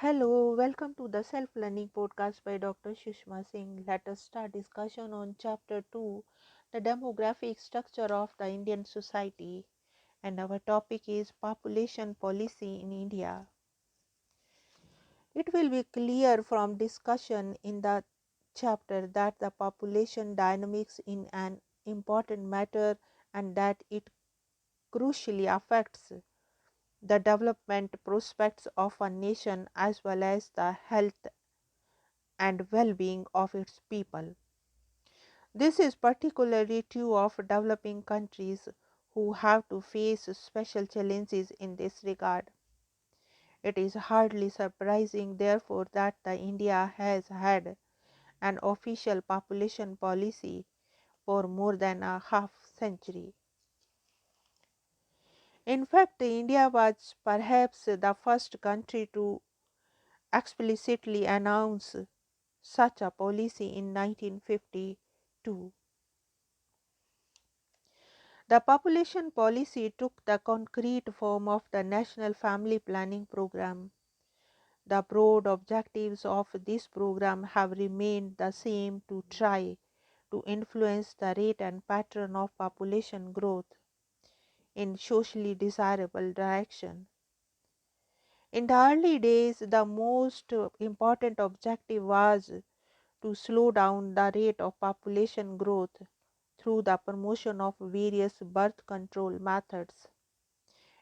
Hello, welcome to the Self Learning Podcast by Dr. Sushma Singh. Let us start discussion on Chapter 2, the demographic structure of the Indian society. And our topic is population policy in India. It will be clear from discussion in the chapter that the population dynamics in an important matter and that it crucially affects the development prospects of a nation as well as the health and well-being of its people. This is particularly true of developing countries who have to face special challenges in this regard. It is hardly surprising, therefore, that India has had an official population policy for more than a half century. In fact, India was perhaps the first country to explicitly announce such a policy in 1952. The population policy took the concrete form of the National Family Planning Program. The broad objectives of this program have remained the same: to try to influence the rate and pattern of population growth in socially desirable direction. In the early days, the most important objective was to slow down the rate of population growth through the promotion of various birth control methods,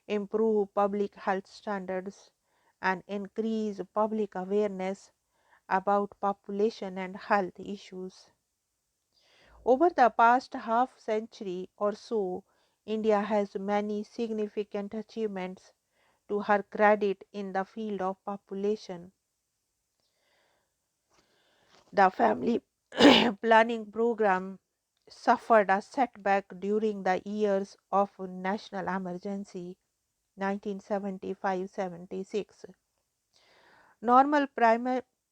improve public health standards, and increase public awareness about population and health issues. Over the past half century or so, India has many significant achievements to her credit in the field of population. The family planning program suffered a setback during the years of national emergency 1975-76. Normal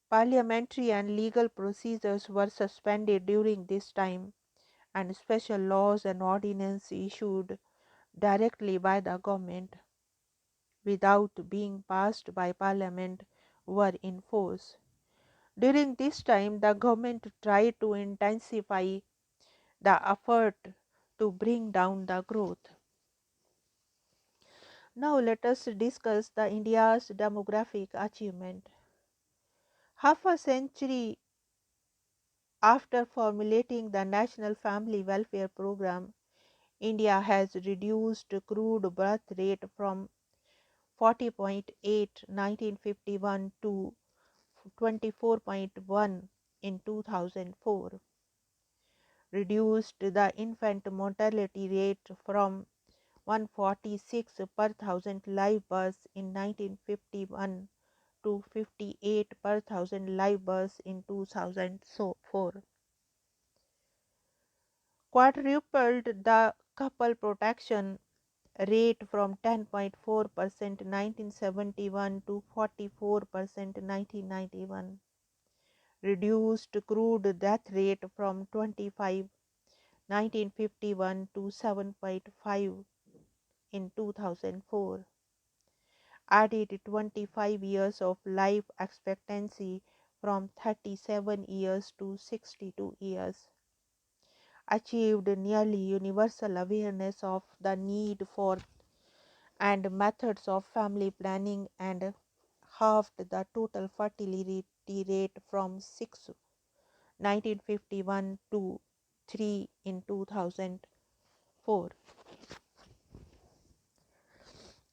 parliamentary and legal procedures were suspended during this time, and special laws and ordinances issued directly by the government without being passed by parliament were in force. During this time, the government tried to intensify the effort to bring down the growth. Now let us discuss the India's demographic achievement. Half a century after formulating the National Family Welfare Program, India has reduced crude birth rate from 40.8 1951 to 24.1 in 2004, reduced the infant mortality rate from 146 per thousand live births in 1951 to 58 per thousand live births in 2004, quadrupled the couple protection rate from 10.4% 1971 to 44% 1991, reduced crude death rate from 25 1951 to 7.5 in 2004, added 25 years of life expectancy from 37 years to 62 years, achieved nearly universal awareness of the need for and methods of family planning, and halved the total fertility rate from 6 1951 to 3 in 2004.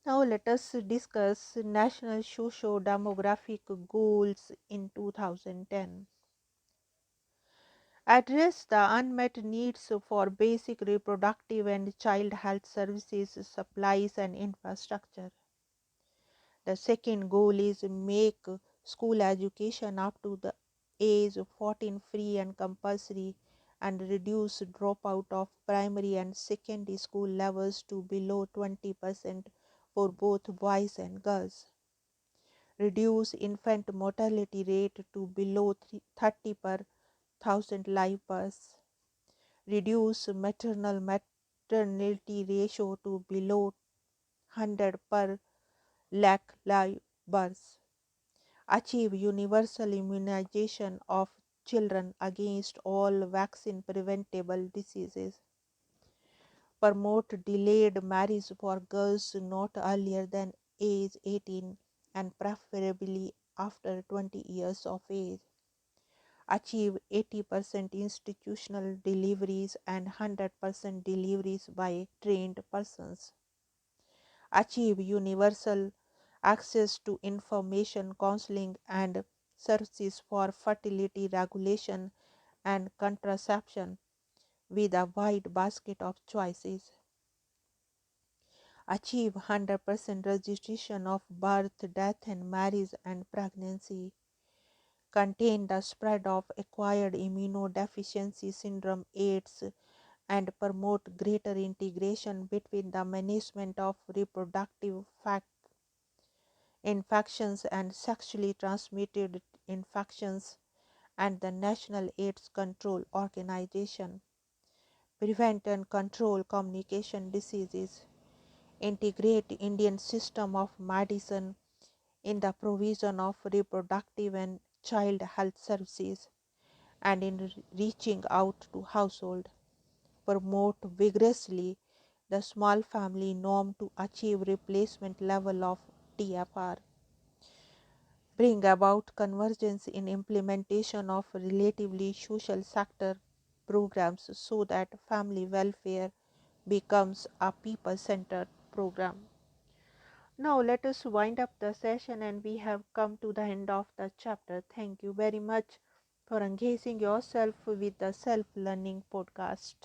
Now let us discuss national socio-demographic goals in 2010. Address the unmet needs for basic reproductive and child health services, supplies and infrastructure. The second goal is make school education up to the age of 14 free and compulsory, and reduce dropout of primary and secondary school levels to below 20% for both boys and girls. Reduce infant mortality rate to below 30 per thousand live births. Reduce maternal maternity ratio to below 100 per lakh live births. achieve universal immunization of children against all vaccine preventable diseases, promote delayed marriage for girls not earlier than age 18 and preferably after 20 years of age, achieve 80% institutional deliveries and 100% deliveries by trained persons, achieve universal access to information, counseling, and services for fertility regulation and contraception with a wide basket of choices, achieve 100% registration of birth, death, and marriage and pregnancy, contain the spread of acquired immunodeficiency syndrome AIDS, and promote greater integration between the management of reproductive infections and sexually transmitted infections and the National AIDS Control Organization, prevent and control communication diseases, integrate Indian system of medicine in the provision of reproductive and child health services and in reaching out to household, promote vigorously the small family norm to achieve replacement level of TFR, bring about convergence in implementation of relatively social sector programs so that family welfare becomes a people-centered program. Now let us wind up the session and we have come to the end of the chapter. Thank you very much for engaging yourself with the self-learning podcast.